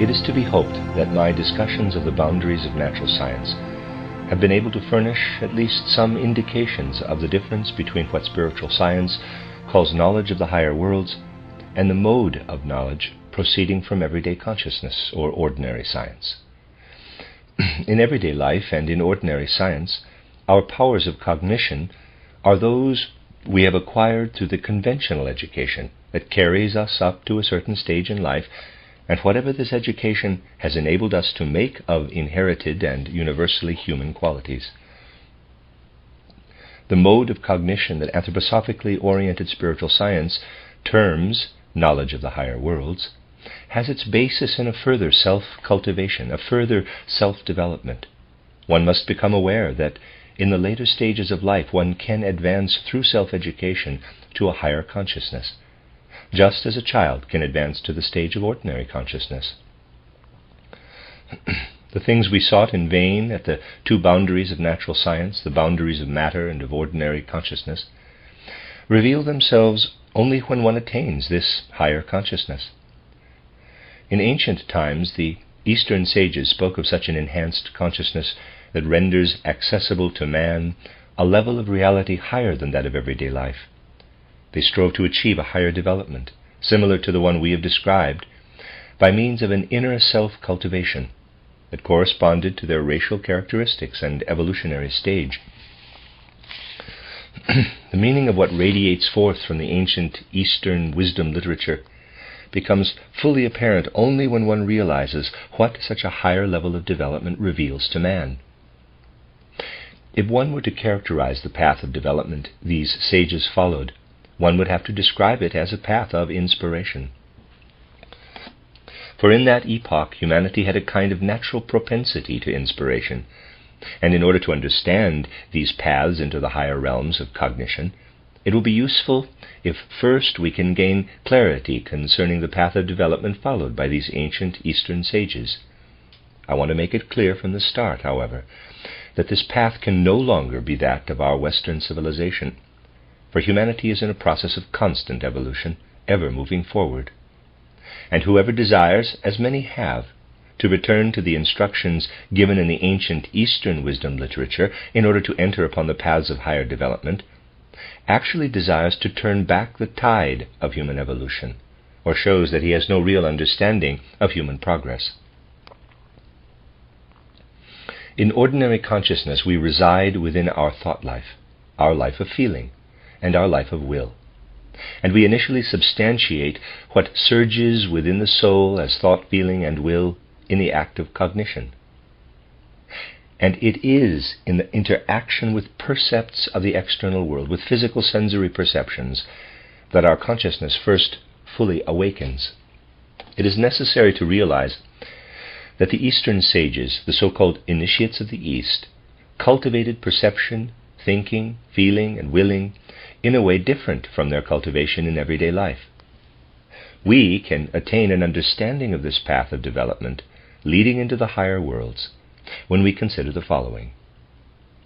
It is to be hoped that my discussions of the boundaries of natural science have been able to furnish at least some indications of the difference between what spiritual science calls knowledge of the higher worlds and the mode of knowledge proceeding from everyday consciousness or ordinary science. In everyday life and in ordinary science, our powers of cognition are those we have acquired through the conventional education that carries us up to a certain stage in life, and whatever this education has enabled us to make of inherited and universally human qualities. The mode of cognition that anthroposophically oriented spiritual science terms knowledge of the higher worlds has its basis in a further self-cultivation, a further self-development. One must become aware that in the later stages of life one can advance through self-education to a higher consciousness, just as a child can advance to the stage of ordinary consciousness. The things we sought in vain at the two boundaries of natural science, the boundaries of matter and of ordinary consciousness, reveal themselves only when one attains this higher consciousness. In ancient times, the Eastern sages spoke of such an enhanced consciousness that renders accessible to man a level of reality higher than that of everyday life. They strove to achieve a higher development, similar to the one we have described, by means of an inner self-cultivation that corresponded to their racial characteristics and evolutionary stage. The meaning of what radiates forth from the ancient Eastern wisdom literature becomes fully apparent only when one realizes what such a higher level of development reveals to man. If one were to characterize the path of development these sages followed, one would have to describe it as a path of inspiration. For in that epoch, humanity had a kind of natural propensity to inspiration, and in order to understand these paths into the higher realms of cognition, it will be useful if first we can gain clarity concerning the path of development followed by these ancient Eastern sages. I want to make it clear from the start, however, that this path can no longer be that of our Western civilization, for humanity is in a process of constant evolution, ever moving forward. And whoever desires, as many have, to return to the instructions given in the ancient Eastern wisdom literature in order to enter upon the paths of higher development, actually desires to turn back the tide of human evolution, or shows that he has no real understanding of human progress. In ordinary consciousness we reside within our thought life, our life of feeling, and our life of will. And we initially substantiate what surges within the soul as thought, feeling, and will in the act of cognition. And it is in the interaction with percepts of the external world, with physical sensory perceptions, that our consciousness first fully awakens. It is necessary to realize that the Eastern sages, the so-called initiates of the East, cultivated perception, thinking, feeling, and willing in a way different from their cultivation in everyday life. We can attain an understanding of this path of development leading into the higher worlds when we consider the following.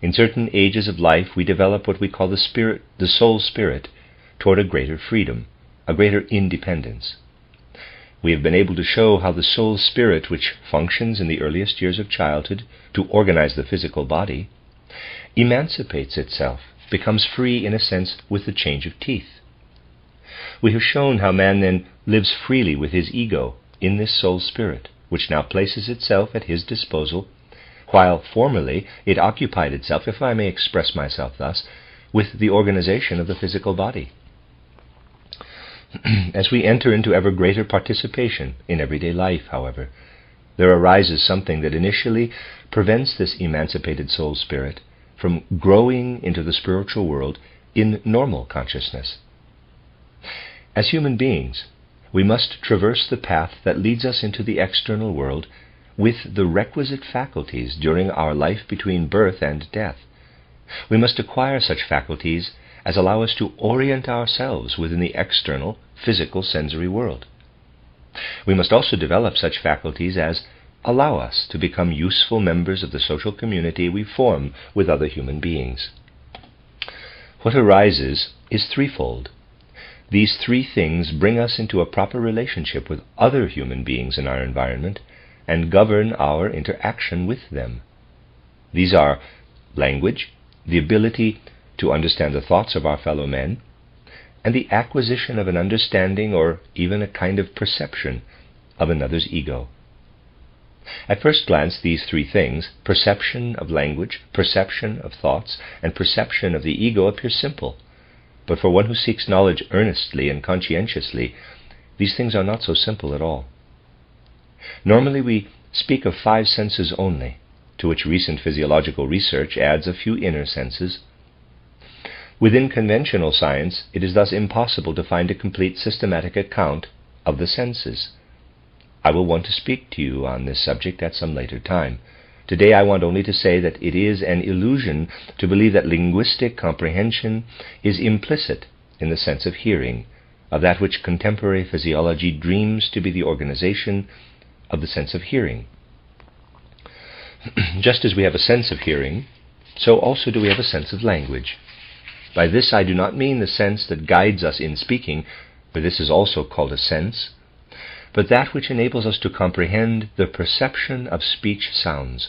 In certain ages of life we develop what we call the soul spirit toward a greater freedom, a greater independence. We have been able to show how the soul spirit, which functions in the earliest years of childhood to organize the physical body, emancipates itself, becomes free in a sense with the change of teeth. We have shown how man then lives freely with his ego in this soul spirit, which now places itself at his disposal, while formerly it occupied itself, if I may express myself thus, with the organization of the physical body. As we enter into ever greater participation in everyday life, however, there arises something that initially prevents this emancipated soul spirit from growing into the spiritual world in normal consciousness. As human beings, we must traverse the path that leads us into the external world with the requisite faculties during our life between birth and death. We must acquire such faculties as allow us to orient ourselves within the external, physical, sensory world. We must also develop such faculties as allow us to become useful members of the social community we form with other human beings. What arises is threefold. These three things bring us into a proper relationship with other human beings in our environment and govern our interaction with them. These are language, the ability to understand the thoughts of our fellow men, and the acquisition of an understanding or even a kind of perception of another's ego. At first glance, these three things, perception of language, perception of thoughts, and perception of the ego, appear simple. But for one who seeks knowledge earnestly and conscientiously, these things are not so simple at all. Normally we speak of 5 senses only, to which recent physiological research adds a few inner senses. Within conventional science, it is thus impossible to find a complete systematic account of the senses. I will want to speak to you on this subject at some later time. Today I want only to say that it is an illusion to believe that linguistic comprehension is implicit in the sense of hearing, of that which contemporary physiology dreams to be the organization of the sense of hearing. Just as we have a sense of hearing, so also do we have a sense of language. By this I do not mean the sense that guides us in speaking, for this is also called a sense, but that which enables us to comprehend the perception of speech sounds,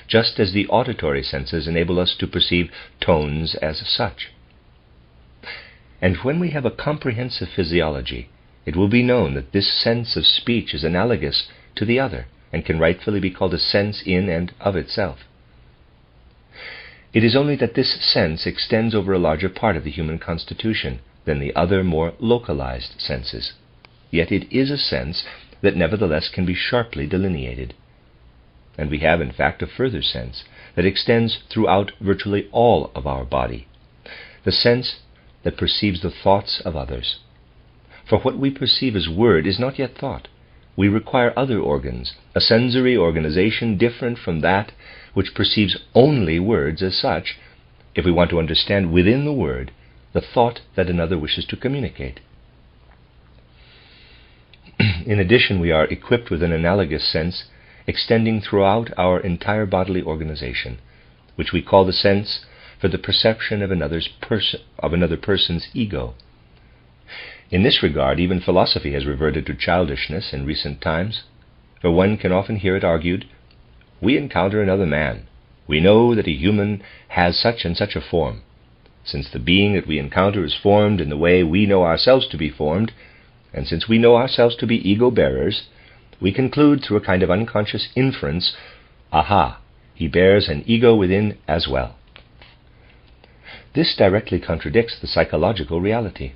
just as the auditory senses enable us to perceive tones as such. And when we have a comprehensive physiology, it will be known that this sense of speech is analogous to the other, and can rightfully be called a sense in and of itself. It is only that this sense extends over a larger part of the human constitution than the other more localized senses. Yet it is a sense that nevertheless can be sharply delineated. And we have in fact a further sense that extends throughout virtually all of our body, the sense that perceives the thoughts of others. For what we perceive as word is not yet thought. We require other organs, a sensory organization different from that which perceives only words as such, if we want to understand within the word the thought that another wishes to communicate. In addition, we are equipped with an analogous sense extending throughout our entire bodily organization, which we call the sense for the perception of another person's ego. In this regard, even philosophy has reverted to childishness in recent times, for one can often hear it argued, "We encounter another man. We know that a human has such and such a form. Since the being that we encounter is formed in the way we know ourselves to be formed, and since we know ourselves to be ego-bearers, we conclude through a kind of unconscious inference, aha, he bears an ego within as well." This directly contradicts the psychological reality.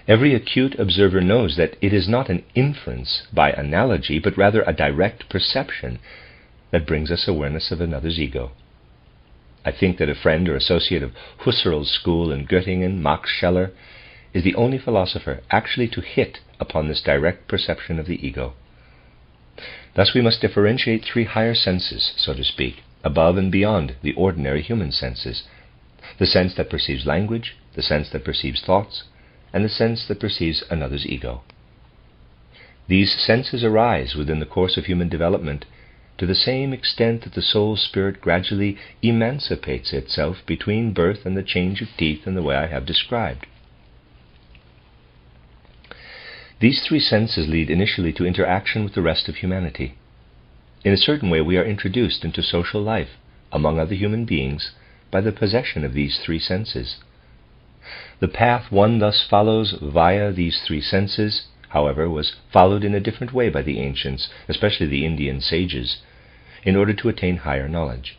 Every acute observer knows that it is not an inference by analogy, but rather a direct perception that brings us awareness of another's ego. I think that a friend or associate of Husserl's school in Göttingen, Max Scheler, is the only philosopher actually to hit upon this direct perception of the ego. Thus we must differentiate 3 higher senses, so to speak, above and beyond the ordinary human senses: the sense that perceives language, the sense that perceives thoughts, and the sense that perceives another's ego. These senses arise within the course of human development to the same extent that the soul spirit gradually emancipates itself between birth and the change of teeth in the way I have described. These 3 senses lead initially to interaction with the rest of humanity. In a certain way we are introduced into social life among other human beings by the possession of these 3 senses. The path one thus follows via these 3 senses, however, was followed in a different way by the ancients, especially the Indian sages, in order to attain higher knowledge.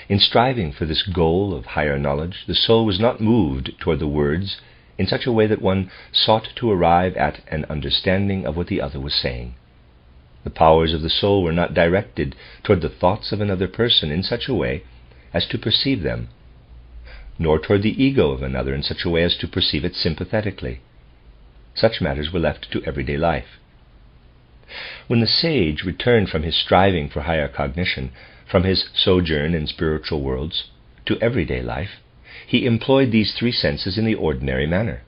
In striving for this goal of higher knowledge, the soul was not moved toward the words in such a way that one sought to arrive at an understanding of what the other was saying. The powers of the soul were not directed toward the thoughts of another person in such a way as to perceive them, nor toward the ego of another in such a way as to perceive it sympathetically. Such matters were left to everyday life. When the sage returned from his striving for higher cognition, from his sojourn in spiritual worlds, to everyday life, he employed these 3 senses in the ordinary manner.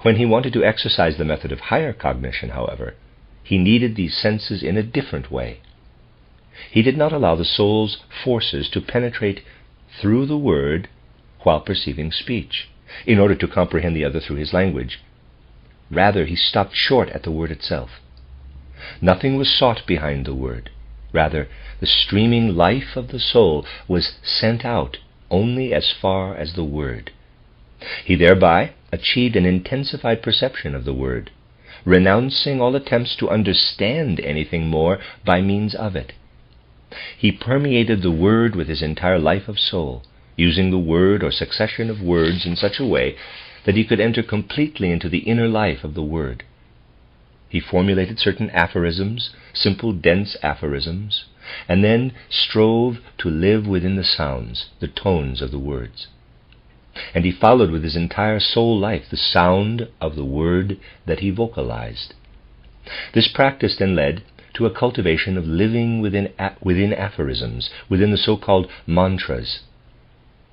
When he wanted to exercise the method of higher cognition, however, he needed these senses in a different way. He did not allow the soul's forces to penetrate through the word while perceiving speech, in order to comprehend the other through his language. Rather, he stopped short at the word itself. Nothing was sought behind the word. Rather, the streaming life of the soul was sent out only as far as the word. He thereby achieved an intensified perception of the word, renouncing all attempts to understand anything more by means of it. He permeated the word with his entire life of soul, using the word or succession of words in such a way that he could enter completely into the inner life of the word. He formulated certain aphorisms, simple, dense aphorisms, and then strove to live within the sounds, the tones of the words. And he followed with his entire soul life the sound of the word that he vocalized. This practice then led to a cultivation of living within aphorisms, within the so-called mantras.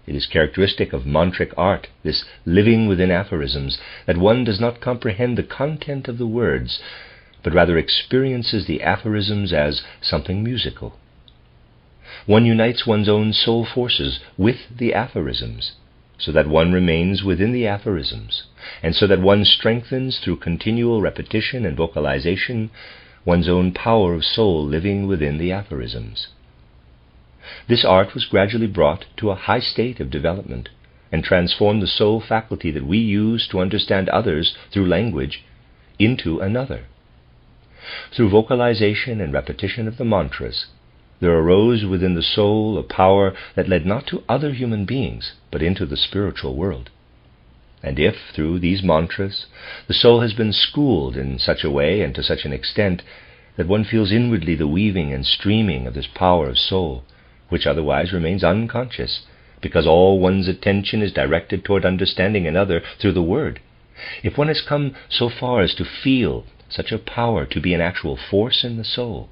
It is characteristic of mantric art, this living within aphorisms, that one does not comprehend the content of the words, but rather experiences the aphorisms as something musical. One unites one's own soul forces with the aphorisms, so that one remains within the aphorisms, and so that one strengthens through continual repetition and vocalization one's own power of soul living within the aphorisms. This art was gradually brought to a high state of development and transformed the soul faculty that we use to understand others through language into another. Through vocalization and repetition of the mantras, there arose within the soul a power that led not to other human beings, but into the spiritual world. And if, through these mantras, the soul has been schooled in such a way and to such an extent that one feels inwardly the weaving and streaming of this power of soul, which otherwise remains unconscious, because all one's attention is directed toward understanding another through the word, if one has come so far as to feel such a power to be an actual force in the soul,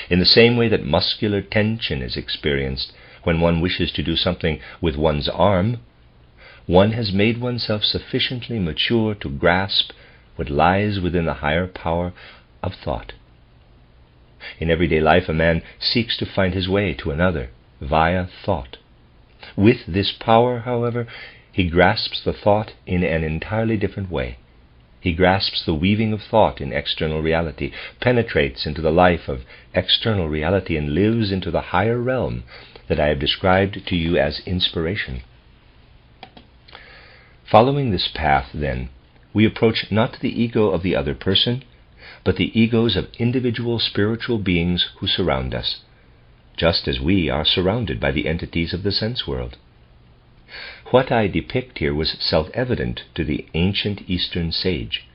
in the same way that muscular tension is experienced when one wishes to do something with one's arm, one has made oneself sufficiently mature to grasp what lies within the higher power of thought. In everyday life, a man seeks to find his way to another via thought. With this power, however, he grasps the thought in an entirely different way. He grasps the weaving of thought in external reality, penetrates into the life of external reality, and lives into the higher realm that I have described to you as inspiration. Following this path, then, we approach not the ego of the other person, but the egos of individual spiritual beings who surround us, just as we are surrounded by the entities of the sense world. What I depict here was self-evident to the ancient Eastern sage.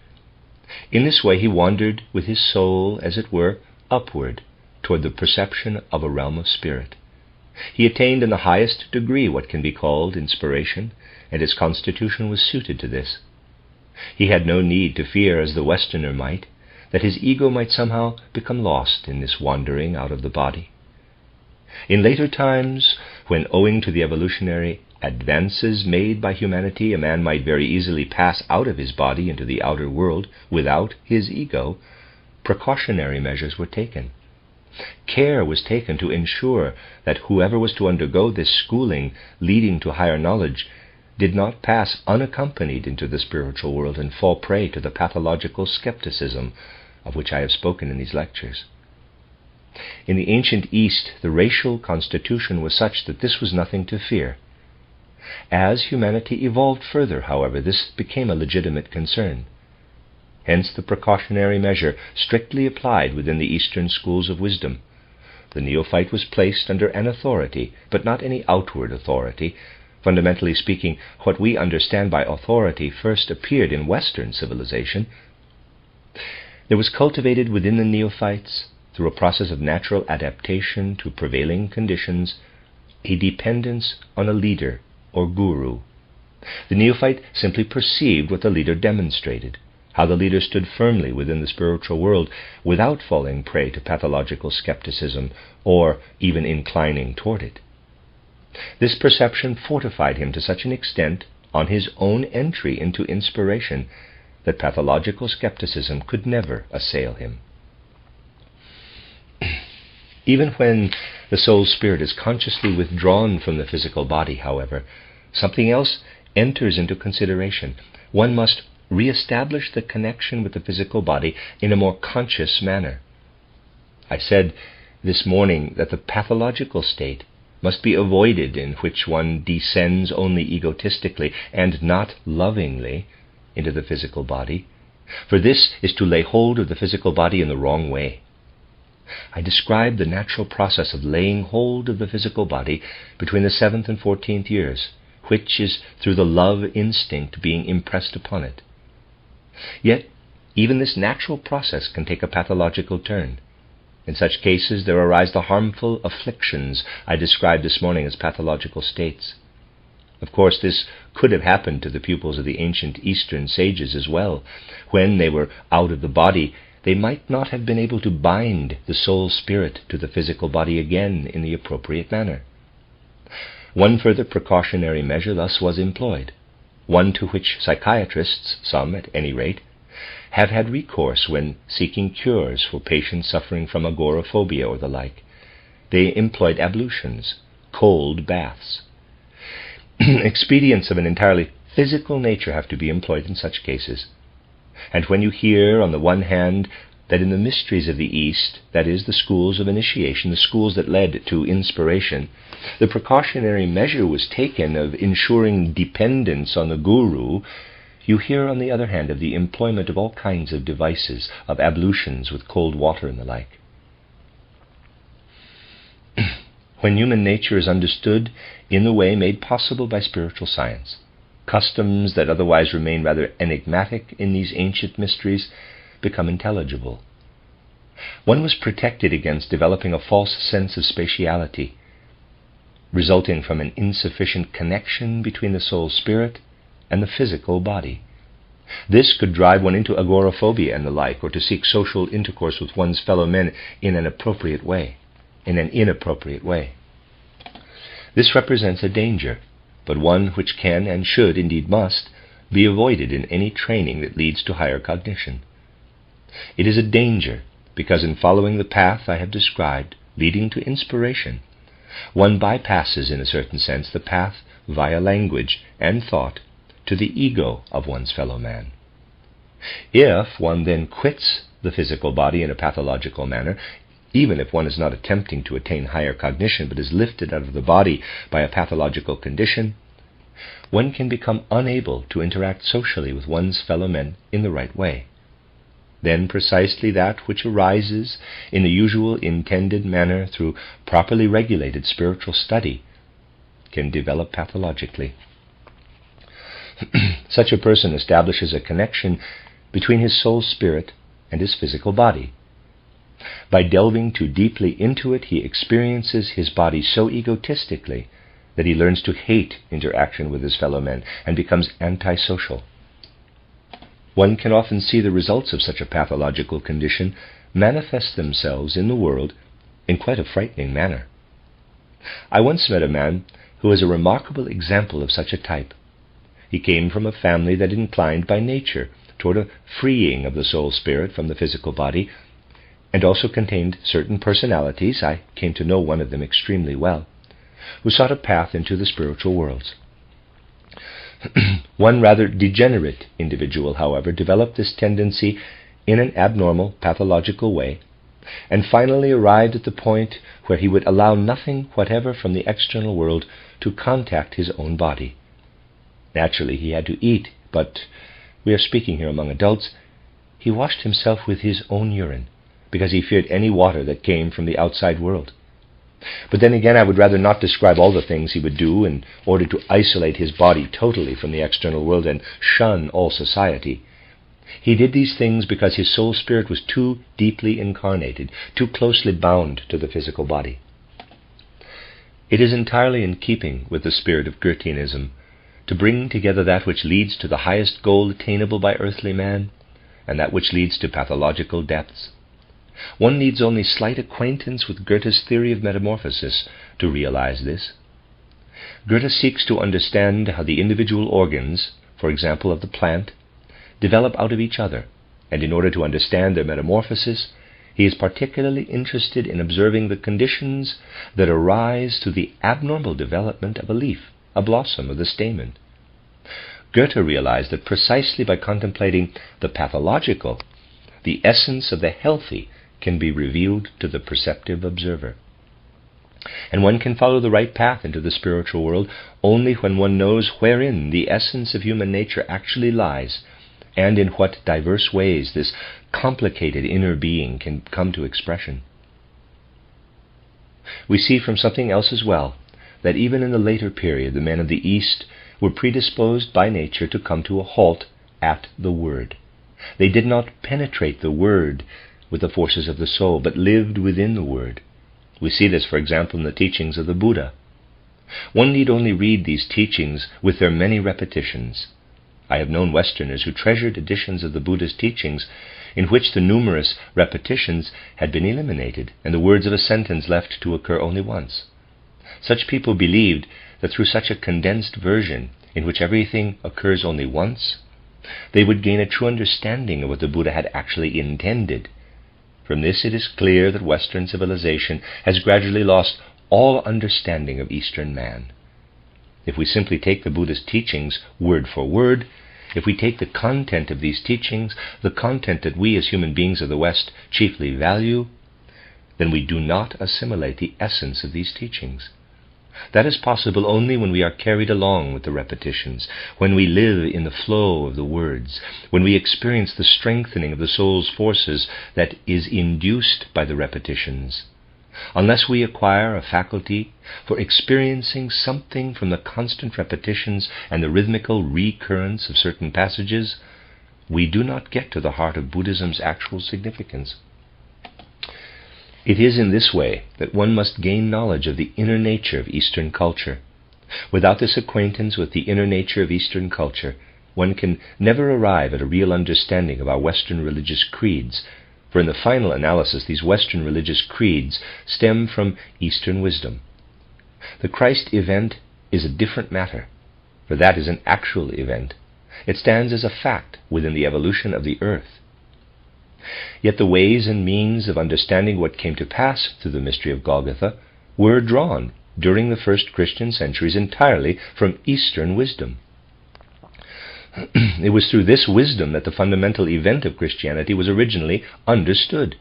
In this way he wandered with his soul, as it were, upward toward the perception of a realm of spirit. He attained in the highest degree what can be called inspiration, and his constitution was suited to this. He had no need to fear, as the Westerner might, that his ego might somehow become lost in this wandering out of the body. In later times, when owing to the evolutionary advances made by humanity, a man might very easily pass out of his body into the outer world without his ego, precautionary measures were taken. Care was taken to ensure that whoever was to undergo this schooling leading to higher knowledge did not pass unaccompanied into the spiritual world and fall prey to the pathological skepticism of which I have spoken in these lectures. In the ancient East, the racial constitution was such that this was nothing to fear. As humanity evolved further, however, this became a legitimate concern. Hence the precautionary measure strictly applied within the Eastern schools of wisdom. The neophyte was placed under an authority, but not any outward authority. Fundamentally speaking, what we understand by authority first appeared in Western civilization. There was cultivated within the neophytes, through a process of natural adaptation to prevailing conditions, a dependence on a leader or guru. The neophyte simply perceived what the leader demonstrated, how the leader stood firmly within the spiritual world without falling prey to pathological skepticism or even inclining toward it. This perception fortified him to such an extent on his own entry into inspiration that pathological skepticism could never assail him. Even when the soul spirit is consciously withdrawn from the physical body, however, something else enters into consideration. One must re-establish the connection with the physical body in a more conscious manner. I said this morning that the pathological state must be avoided, in which one descends only egotistically and not lovingly into the physical body, for this is to lay hold of the physical body in the wrong way. I described the natural process of laying hold of the physical body between the 7th and 14th years, which is through the love instinct being impressed upon it. Yet, even this natural process can take a pathological turn. In such cases, there arise the harmful afflictions I described this morning as pathological states. Of course, this could have happened to the pupils of the ancient Eastern sages as well. When they were out of the body, they might not have been able to bind the soul spirit to the physical body again in the appropriate manner. One further precautionary measure thus was employed, one to which psychiatrists, some at any rate, have had recourse when seeking cures for patients suffering from agoraphobia or the like. They employed ablutions, cold baths. Expedients of an entirely physical nature have to be employed in such cases. And when you hear, on the one hand, that in the mysteries of the East, that is, the schools of initiation, the schools that led to inspiration, the precautionary measure was taken of ensuring dependence on the guru, you hear, on the other hand, of the employment of all kinds of devices, of ablutions with cold water and the like. When human nature is understood in the way made possible by spiritual science, customs that otherwise remain rather enigmatic in these ancient mysteries become intelligible. One was protected against developing a false sense of spatiality, resulting from an insufficient connection between the soul spirit and the physical body. This could drive one into agoraphobia and the like, or to seek social intercourse with one's fellow men in an inappropriate way. This represents a danger, but one which can and should, indeed must, be avoided in any training that leads to higher cognition. It is a danger because in following the path I have described, leading to inspiration, one bypasses, in a certain sense, the path via language and thought to the ego of one's fellow man. If one then quits the physical body in a pathological manner, even if one is not attempting to attain higher cognition but is lifted out of the body by a pathological condition, one can become unable to interact socially with one's fellow men in the right way. Then precisely that which arises in the usual intended manner through properly regulated spiritual study can develop pathologically. Such a person establishes a connection between his soul spirit and his physical body. By delving too deeply into it, he experiences his body so egotistically that he learns to hate interaction with his fellow men and becomes antisocial. One can often see the results of such a pathological condition manifest themselves in the world in quite a frightening manner. I once met a man who was a remarkable example of such a type. He came from a family that inclined by nature toward a freeing of the soul spirit from the physical body, and also contained certain personalities, I came to know one of them extremely well, who sought a path into the spiritual worlds. One rather degenerate individual, however, developed this tendency in an abnormal, pathological way, and finally arrived at the point where he would allow nothing whatever from the external world to contact his own body. Naturally, he had to eat, but we are speaking here among adults. He washed himself with his own urine, because he feared any water that came from the outside world. But then again, I would rather not describe all the things he would do in order to isolate his body totally from the external world and shun all society. He did these things because his soul spirit was too deeply incarnated, too closely bound to the physical body. It is entirely in keeping with the spirit of Goetheanism to bring together that which leads to the highest goal attainable by earthly man and that which leads to pathological depths. One needs only slight acquaintance with Goethe's theory of metamorphosis to realize this. Goethe seeks to understand how the individual organs, for example of the plant, develop out of each other, and in order to understand their metamorphosis, he is particularly interested in observing the conditions that arise through the abnormal development of a leaf, a blossom of the stamen. Goethe realized that precisely by contemplating the pathological, the essence of the healthy can be revealed to the perceptive observer. And one can follow the right path into the spiritual world only when one knows wherein the essence of human nature actually lies, and in what diverse ways this complicated inner being can come to expression. We see from something else as well that even in the later period the men of the East were predisposed by nature to come to a halt at the Word. They did not penetrate the Word with the forces of the soul, but lived within the Word. We see this, for example, in the teachings of the Buddha. One need only read these teachings with their many repetitions. I have known Westerners who treasured editions of the Buddha's teachings in which the numerous repetitions had been eliminated and the words of a sentence left to occur only once. Such people believed that through such a condensed version, in which everything occurs only once, they would gain a true understanding of what the Buddha had actually intended. From this it is clear that Western civilization has gradually lost all understanding of Eastern man. If we simply take the Buddha's teachings word for word, if we take the content of these teachings, the content that we as human beings of the West chiefly value, then we do not assimilate the essence of these teachings. That is possible only when we are carried along with the repetitions, when we live in the flow of the words, when we experience the strengthening of the soul's forces that is induced by the repetitions. Unless we acquire a faculty for experiencing something from the constant repetitions and the rhythmical recurrence of certain passages, we do not get to the heart of Buddhism's actual significance. It is in this way that one must gain knowledge of the inner nature of Eastern culture. Without this acquaintance with the inner nature of Eastern culture, one can never arrive at a real understanding of our Western religious creeds, for in the final analysis these Western religious creeds stem from Eastern wisdom. The Christ event is a different matter, for that is an actual event. It stands as a fact within the evolution of the earth. Yet the ways and means of understanding what came to pass through the mystery of Golgotha were drawn during the first Christian centuries entirely from Eastern wisdom. It was through this wisdom that the fundamental event of Christianity was originally understood.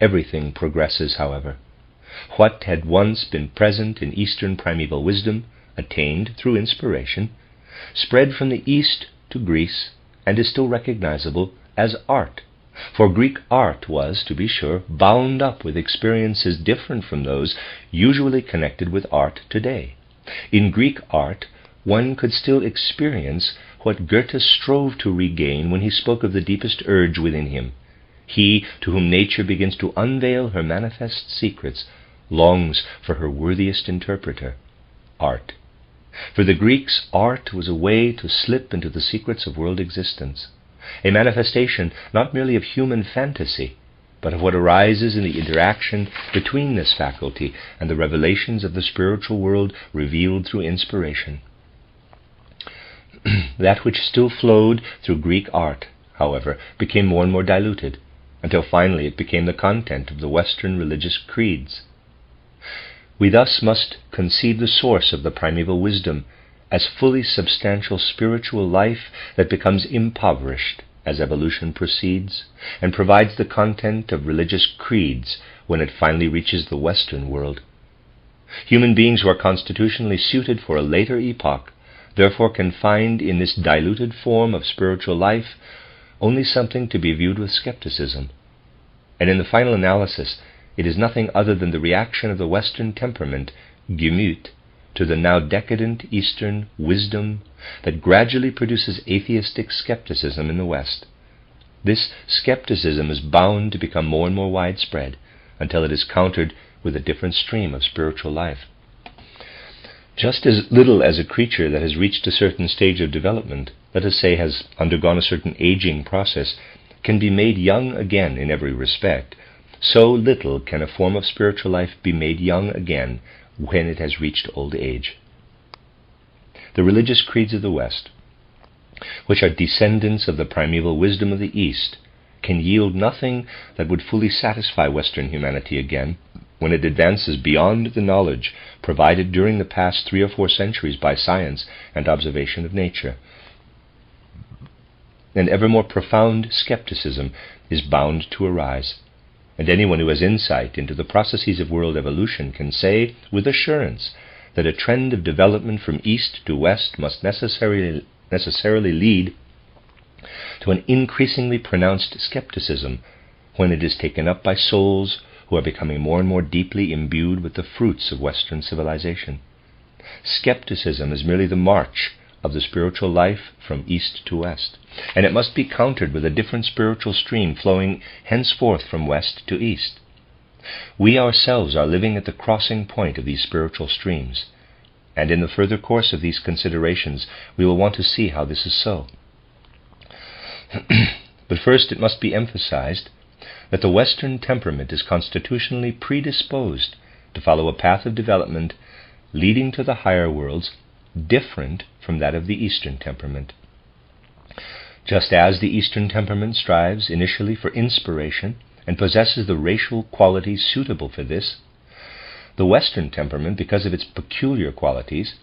Everything progresses, however. What had once been present in Eastern primeval wisdom, attained through inspiration, spread from the East to Greece and is still recognizable as art. For Greek art was, to be sure, bound up with experiences different from those usually connected with art today. In Greek art, one could still experience what Goethe strove to regain when he spoke of the deepest urge within him. He, to whom nature begins to unveil her manifest secrets, longs for her worthiest interpreter, art. For the Greeks, art was a way to slip into the secrets of world existence, a manifestation not merely of human fantasy, but of what arises in the interaction between this faculty and the revelations of the spiritual world revealed through inspiration. That which still flowed through Greek art, however, became more and more diluted, until finally it became the content of the Western religious creeds. We thus must conceive the source of the primeval wisdom as fully substantial spiritual life that becomes impoverished as evolution proceeds and provides the content of religious creeds when it finally reaches the Western world. Human beings who are constitutionally suited for a later epoch therefore can find in this diluted form of spiritual life only something to be viewed with skepticism. And in the final analysis, it is nothing other than the reaction of the Western temperament, Gemüt, to the now decadent Eastern wisdom that gradually produces atheistic skepticism in the West. This skepticism is bound to become more and more widespread until it is countered with a different stream of spiritual life. Just as little as a creature that has reached a certain stage of development, let us say has undergone a certain aging process, can be made young again in every respect, so little can a form of spiritual life be made young again when it has reached old age. The religious creeds of the West, which are descendants of the primeval wisdom of the East, can yield nothing that would fully satisfy Western humanity again when it advances beyond the knowledge provided during the past 3 or 4 centuries by science and observation of nature. An ever more profound skepticism is bound to arise, and anyone who has insight into the processes of world evolution can say with assurance that a trend of development from east to west must necessarily lead to an increasingly pronounced skepticism when it is taken up by souls who are becoming more and more deeply imbued with the fruits of Western civilization. Skepticism is merely the march of the spiritual life from east to west, and it must be countered with a different spiritual stream flowing henceforth from west to east. We ourselves are living at the crossing point of these spiritual streams, and in the further course of these considerations we will want to see how this is so. But first it must be emphasized that the Western temperament is constitutionally predisposed to follow a path of development leading to the higher worlds different from that of the Eastern temperament. Just as the Eastern temperament strives initially for inspiration and possesses the racial qualities suitable for this, the Western temperament, because of its peculiar qualities,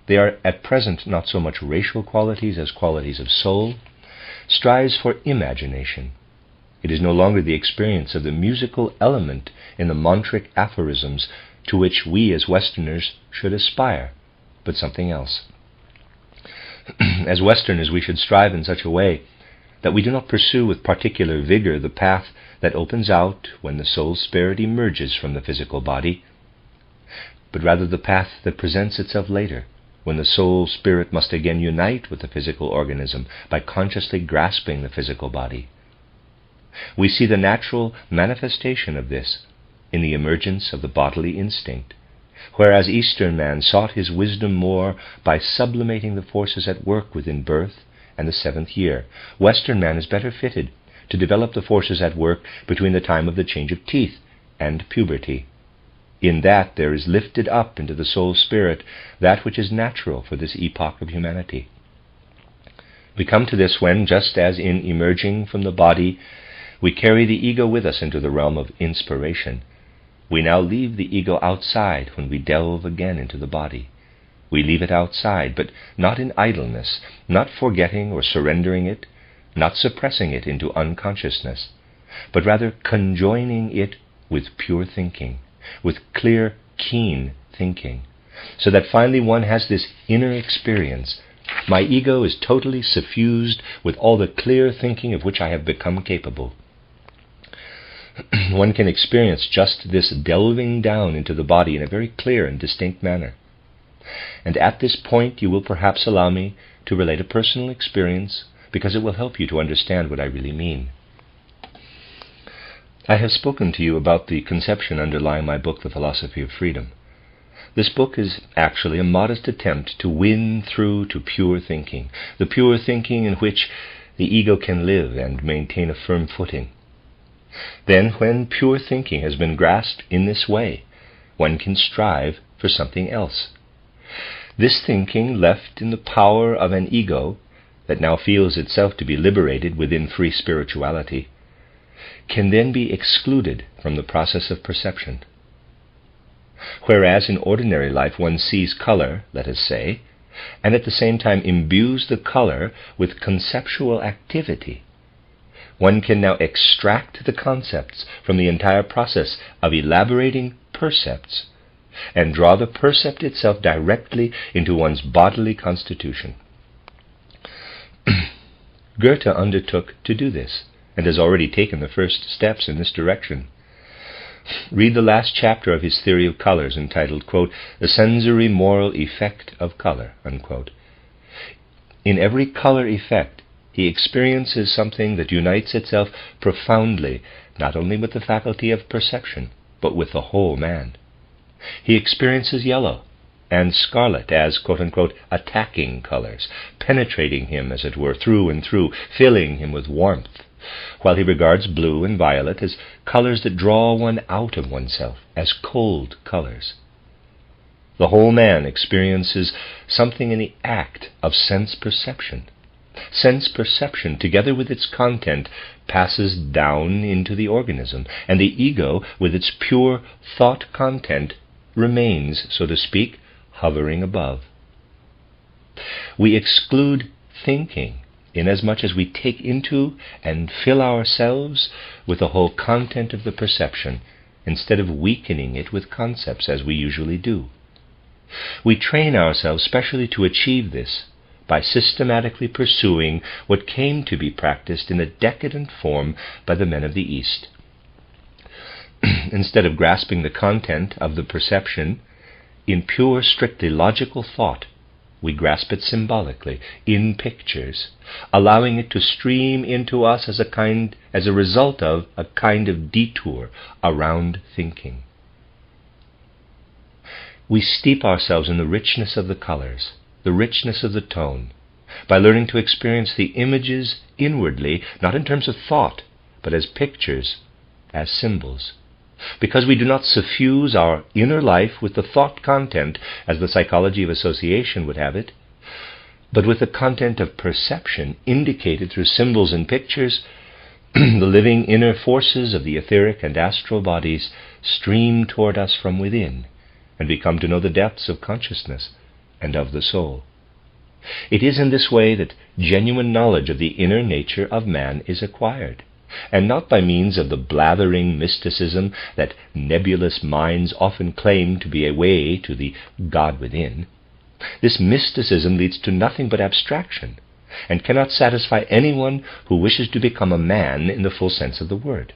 they are at present not so much racial qualities as qualities of soul, strives for imagination. It is no longer the experience of the musical element in the mantric aphorisms to which we as Westerners should aspire, but something else. As Westerners, we should strive in such a way that we do not pursue with particular vigor the path that opens out when the soul spirit emerges from the physical body, but rather the path that presents itself later, when the soul spirit must again unite with the physical organism by consciously grasping the physical body. We see the natural manifestation of this in the emergence of the bodily instinct, whereas Eastern man sought his wisdom more by sublimating the forces at work within birth and the 7th year. Western man is better fitted to develop the forces at work between the time of the change of teeth and puberty. In that there is lifted up into the soul spirit that which is natural for this epoch of humanity. We come to this when, just as in emerging from the body, we carry the ego with us into the realm of inspiration, we now leave the ego outside when we delve again into the body. We leave it outside, but not in idleness, not forgetting or surrendering it, not suppressing it into unconsciousness, but rather conjoining it with pure thinking, with clear, keen thinking, so that finally one has this inner experience. My ego is totally suffused with all the clear thinking of which I have become capable. One can experience just this delving down into the body in a very clear and distinct manner. And at this point you will perhaps allow me to relate a personal experience, because it will help you to understand what I really mean. I have spoken to you about the conception underlying my book, The Philosophy of Freedom. This book is actually a modest attempt to win through to pure thinking, the pure thinking in which the ego can live and maintain a firm footing. Then, when pure thinking has been grasped in this way, one can strive for something else. This thinking, left in the power of an ego that now feels itself to be liberated within free spirituality, can then be excluded from the process of perception. Whereas in ordinary life one sees color, let us say, and at the same time imbues the color with conceptual activity, one can now extract the concepts from the entire process of elaborating percepts and draw the percept itself directly into one's bodily constitution. Goethe undertook to do this, and has already taken the first steps in this direction. Read the last chapter of his theory of colors, entitled, quote, "The Sensory Moral Effect of Color," unquote. In every color effect, he experiences something that unites itself profoundly, not only with the faculty of perception, but with the whole man. He experiences yellow and scarlet as, quote-unquote, attacking colors, penetrating him, as it were, through and through, filling him with warmth, while he regards blue and violet as colors that draw one out of oneself, as cold colors. The whole man experiences something in the act of sense perception, sense perception, together with its content, passes down into the organism, and the ego, with its pure thought content, remains, so to speak, hovering above. We exclude thinking inasmuch as we take into and fill ourselves with the whole content of the perception, instead of weakening it with concepts as we usually do. We train ourselves specially to achieve this by systematically pursuing what came to be practiced in a decadent form by the men of the East. Instead of grasping the content of the perception in pure, strictly logical thought, we grasp it symbolically, in pictures, allowing it to stream into us as a result of a kind of detour around thinking. We steep ourselves in the richness of the colors, the richness of the tone, by learning to experience the images inwardly, not in terms of thought, but as pictures, as symbols. Because we do not suffuse our inner life with the thought content, as the psychology of association would have it, but with the content of perception indicated through symbols and pictures, the living inner forces of the etheric and astral bodies stream toward us from within, and we come to know the depths of consciousness and of the soul. It is in this way that genuine knowledge of the inner nature of man is acquired, and not by means of the blathering mysticism that nebulous minds often claim to be a way to the God within. This mysticism leads to nothing but abstraction, and cannot satisfy anyone who wishes to become a man in the full sense of the word.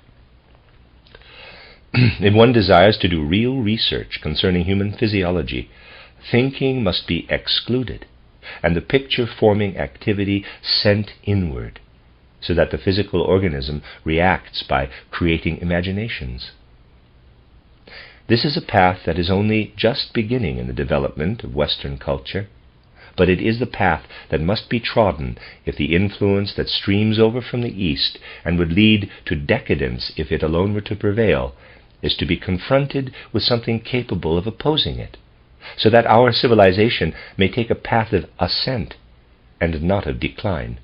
If one desires to do real research concerning human physiology, thinking must be excluded, and the picture-forming activity sent inward, so that the physical organism reacts by creating imaginations. This is a path that is only just beginning in the development of Western culture, but it is the path that must be trodden if the influence that streams over from the East and would lead to decadence if it alone were to prevail is to be confronted with something capable of opposing it, so that our civilization may take a path of ascent and not of decline.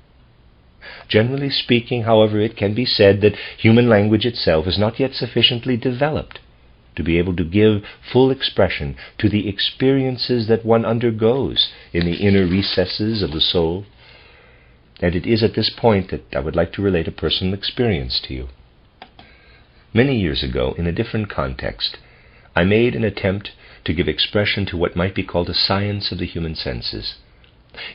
Generally speaking, however, it can be said that human language itself is not yet sufficiently developed to be able to give full expression to the experiences that one undergoes in the inner recesses of the soul. And it is at this point that I would like to relate a personal experience to you. Many years ago, in a different context, I made an attempt to give expression to what might be called a science of the human senses.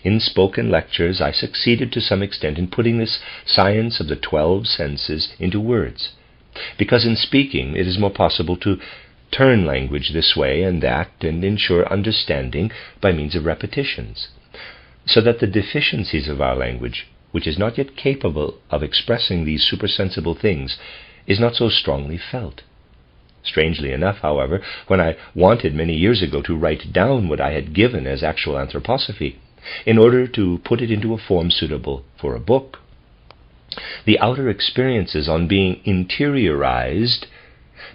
In spoken lectures, I succeeded to some extent in putting this science of the 12 senses into words, because in speaking it is more possible to turn language this way and that and ensure understanding by means of repetitions, so that the deficiencies of our language, which is not yet capable of expressing these supersensible things, is not so strongly felt. Strangely enough, however, when I wanted many years ago to write down what I had given as actual anthroposophy, in order to put it into a form suitable for a book, the outer experiences on being interiorized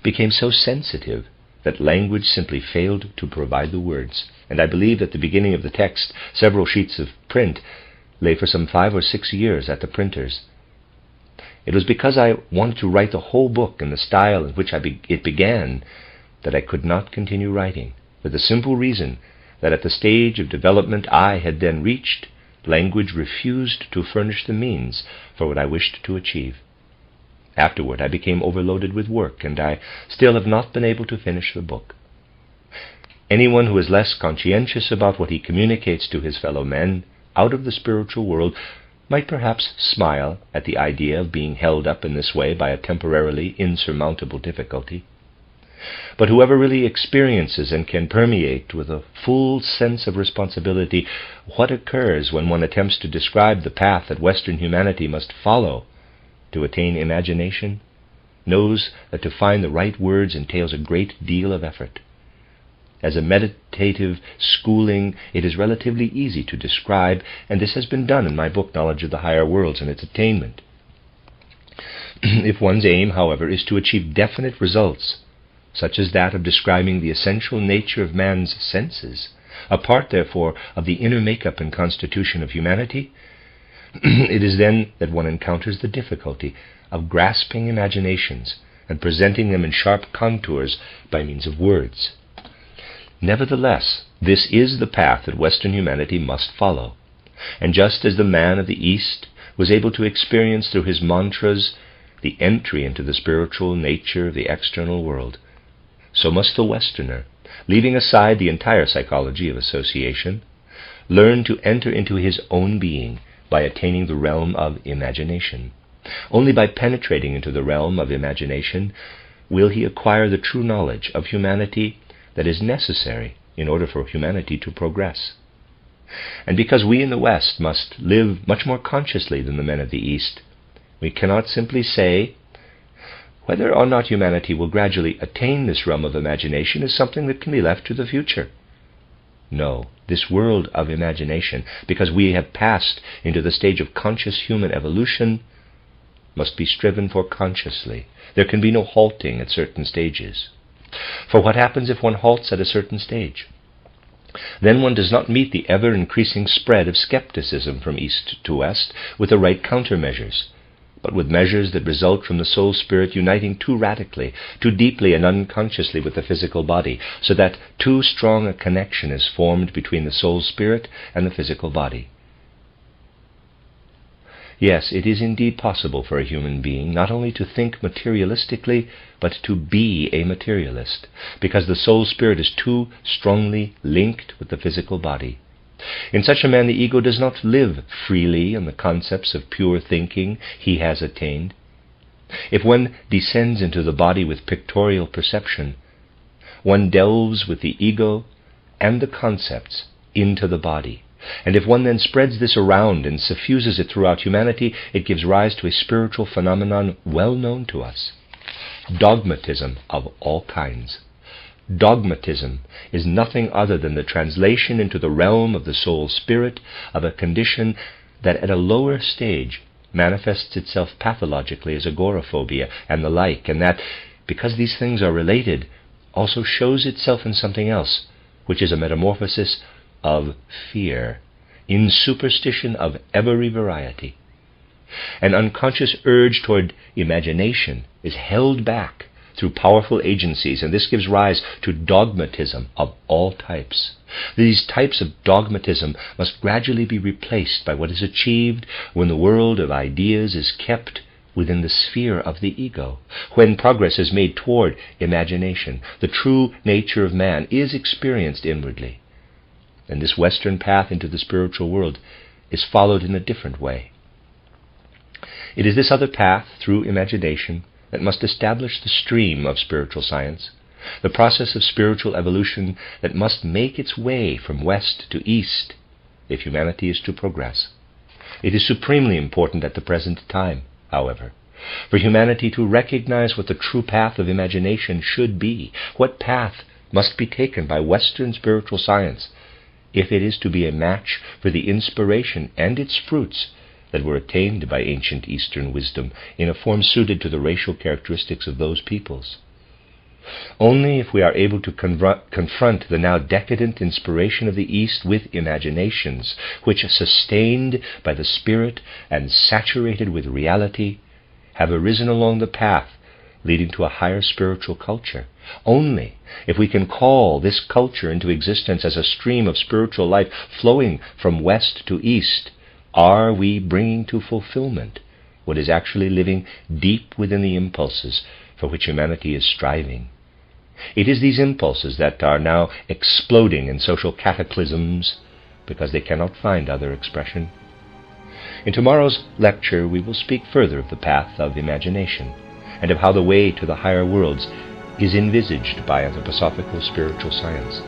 became so sensitive that language simply failed to provide the words, and I believe at the beginning of the text several sheets of print lay for some 5 or 6 years at the printers. It was because I wanted to write the whole book in the style in which it began that I could not continue writing, for the simple reason that at the stage of development I had then reached, language refused to furnish the means for what I wished to achieve. Afterward I became overloaded with work, and I still have not been able to finish the book. Anyone who is less conscientious about what he communicates to his fellow men out of the spiritual world might perhaps smile at the idea of being held up in this way by a temporarily insurmountable difficulty. But whoever really experiences and can permeate with a full sense of responsibility what occurs when one attempts to describe the path that Western humanity must follow to attain imagination, knows that to find the right words entails a great deal of effort. As a meditative schooling, it is relatively easy to describe, and this has been done in my book, Knowledge of the Higher Worlds and Its Attainment. If one's aim, however, is to achieve definite results, such as that of describing the essential nature of man's senses, apart, therefore, of the inner makeup and constitution of humanity, It is then that one encounters the difficulty of grasping imaginations and presenting them in sharp contours by means of words. Nevertheless, this is the path that Western humanity must follow. And just as the man of the East was able to experience through his mantras the entry into the spiritual nature of the external world, so must the Westerner, leaving aside the entire psychology of association, learn to enter into his own being by attaining the realm of imagination. Only by penetrating into the realm of imagination will he acquire the true knowledge of humanity that is necessary in order for humanity to progress. And because we in the West must live much more consciously than the men of the East, we cannot simply say whether or not humanity will gradually attain this realm of imagination is something that can be left to the future. No, this world of imagination, because we have passed into the stage of conscious human evolution, must be striven for consciously. There can be no halting at certain stages. For what happens if one halts at a certain stage? Then one does not meet the ever-increasing spread of skepticism from east to west with the right countermeasures, but with measures that result from the soul spirit uniting too radically, too deeply and unconsciously with the physical body, so that too strong a connection is formed between the soul spirit and the physical body. Yes, it is indeed possible for a human being not only to think materialistically, but to be a materialist, because the soul spirit is too strongly linked with the physical body. In such a man, the ego does not live freely in the concepts of pure thinking he has attained. If one descends into the body with pictorial perception, one delves with the ego and the concepts into the body. And if one then spreads this around and suffuses it throughout humanity, it gives rise to a spiritual phenomenon well known to us: dogmatism of all kinds. Dogmatism is nothing other than the translation into the realm of the soul spirit of a condition that at a lower stage manifests itself pathologically as agoraphobia and the like, and that, because these things are related, also shows itself in something else, which is a metamorphosis of fear, in superstition of every variety. An unconscious urge toward imagination is held back through powerful agencies, and this gives rise to dogmatism of all types. These types of dogmatism must gradually be replaced by what is achieved when the world of ideas is kept within the sphere of the ego, when progress is made toward imagination. The true nature of man is experienced inwardly. And this Western path into the spiritual world is followed in a different way. It is this other path, through imagination, that must establish the stream of spiritual science, the process of spiritual evolution that must make its way from west to east if humanity is to progress. It is supremely important at the present time, however, for humanity to recognize what the true path of imagination should be, what path must be taken by Western spiritual science, if it is to be a match for the inspiration and its fruits that were attained by ancient Eastern wisdom in a form suited to the racial characteristics of those peoples. Only if we are able to confront the now decadent inspiration of the East with imaginations, which, sustained by the Spirit and saturated with reality, have arisen along the path leading to a higher spiritual culture. Only if we can call this culture into existence as a stream of spiritual life flowing from west to east, are we bringing to fulfillment what is actually living deep within the impulses for which humanity is striving. It is these impulses that are now exploding in social cataclysms because they cannot find other expression. In tomorrow's lecture, we will speak further of the path of imagination and of how the way to the higher worlds is envisaged by anthroposophical spiritual science.